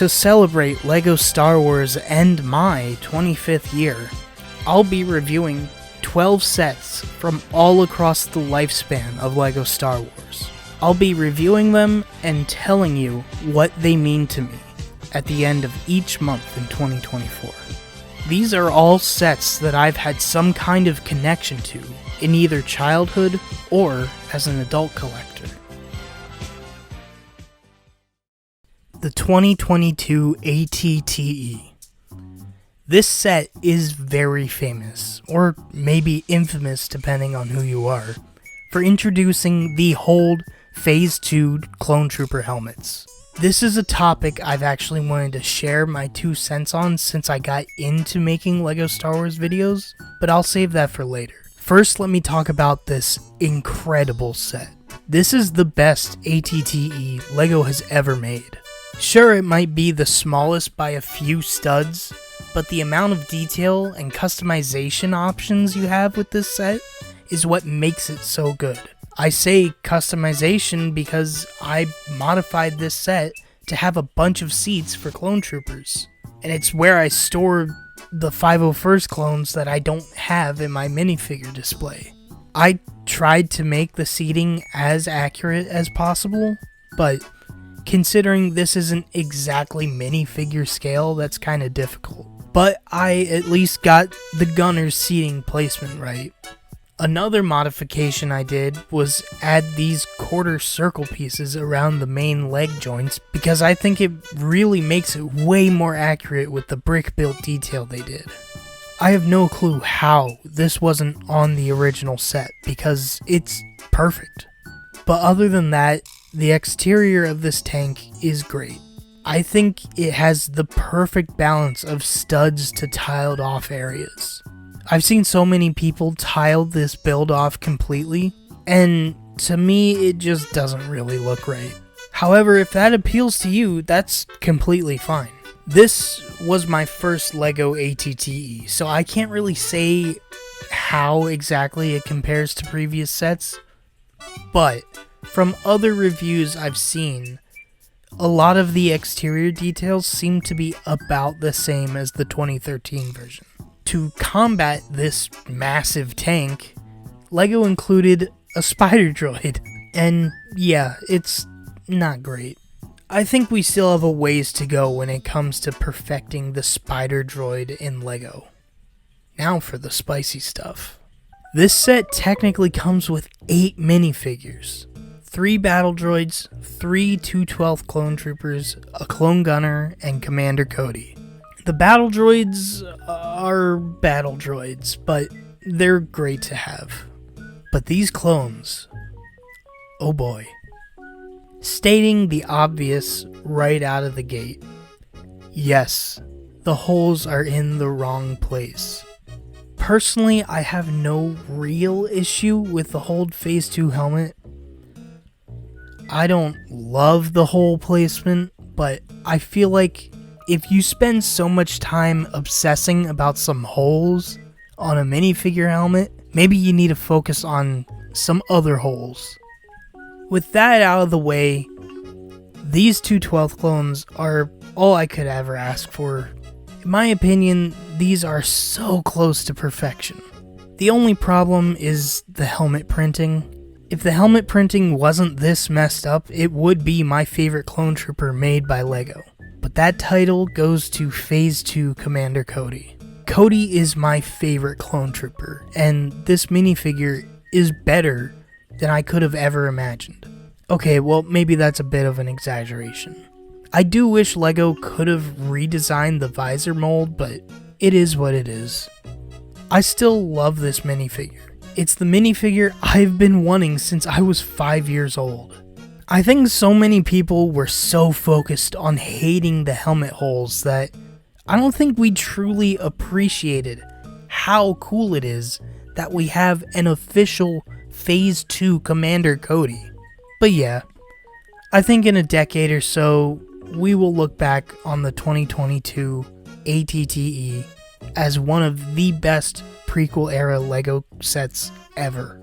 To celebrate LEGO Star Wars and my 25th year, I'll be reviewing 12 sets from all across the lifespan of LEGO Star Wars. I'll be reviewing them and telling you what they mean to me at the end of each month in 2024. These are all sets that I've had some kind of connection to in either childhood or as an adult collector. The 2022 ATTE. This set is very famous, or maybe infamous depending on who you are, for introducing the Hold Phase 2 Clone Trooper helmets. This is a topic I've actually wanted to share my 2 cents on since I got into making LEGO Star Wars videos, but I'll save that for later. First, let me talk about this incredible set. This is the best ATTE LEGO has ever made. Sure, it might be the smallest by a few studs, but the amount of detail and customization options you have with this set is what makes it so good. I say customization because I modified this set to have a bunch of seats for clone troopers, and it's where I store the 501st clones that I don't have in my minifigure display. I tried to make the seating as accurate as possible, but considering this isn't exactly minifigure scale, that's kind of difficult. But I at least got the gunner's seating placement right. Another modification I did was add these quarter circle pieces around the main leg joints because I think it really makes it way more accurate with the brick built detail they did. I have no clue how this wasn't on the original set because it's perfect. But other than that, the exterior of this tank is great. I think it has the perfect balance of studs to tiled off areas. I've seen so many people tile this build off completely, and to me it just doesn't really look right. However, if that appeals to you, that's completely fine. This was my first LEGO ATTE, so I can't really say how exactly it compares to previous sets, but from other reviews I've seen, a lot of the exterior details seem to be about the same as the 2013 version. To combat this massive tank, LEGO included a spider droid, and yeah, it's not great. I think we still have a ways to go when it comes to perfecting the spider droid in LEGO. Now for the spicy stuff. This set technically comes with 8 minifigures. 3 battle droids, 3 2/12 clone troopers, a clone gunner, and Commander Cody. The battle droids are battle droids, but they're great to have. But these clones, oh boy. Stating the obvious right out of the gate. Yes, the holes are in the wrong place. Personally, I have no real issue with the Hold Phase 2 helmet. I don't love the hole placement, but I feel like if you spend so much time obsessing about some holes on a minifigure helmet, maybe you need to focus on some other holes. With that out of the way, these 2/12 clones are all I could ever ask for. In my opinion, these are so close to perfection. The only problem is the helmet printing. If the helmet printing wasn't this messed up, it would be my favorite clone trooper made by LEGO. But that title goes to Phase 2 Commander Cody. Cody is my favorite clone trooper, and this minifigure is better than I could have ever imagined. Okay, well, maybe that's a bit of an exaggeration. I do wish LEGO could have redesigned the visor mold, but it is what it is. I still love this minifigure. It's the minifigure I've been wanting since I was 5 years old. I think so many people were so focused on hating the helmet holes that I don't think we truly appreciated how cool it is that we have an official Phase 2 Commander Cody. But yeah, I think in a decade or so, we will look back on the 2022 ATTE as one of the best prequel era LEGO sets ever.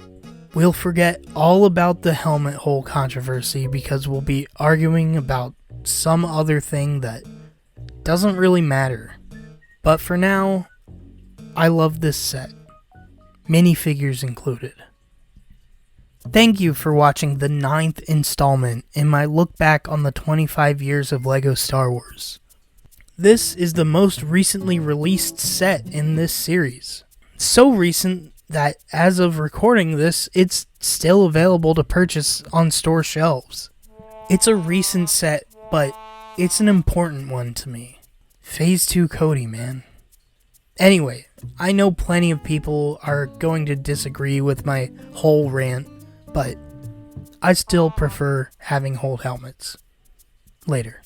We'll forget all about the helmet hole controversy because we'll be arguing about some other thing that doesn't really matter. But for now, I love this set. Minifigures included. Thank you for watching the 9th installment in my look back on the 25 years of LEGO Star Wars. This is the most recently released set in this series. So recent that as of recording this, it's still available to purchase on store shelves. It's a recent set, but it's an important one to me. Phase 2 Cody, man. Anyway, I know plenty of people are going to disagree with my whole rant, but I still prefer having whole helmets. Later.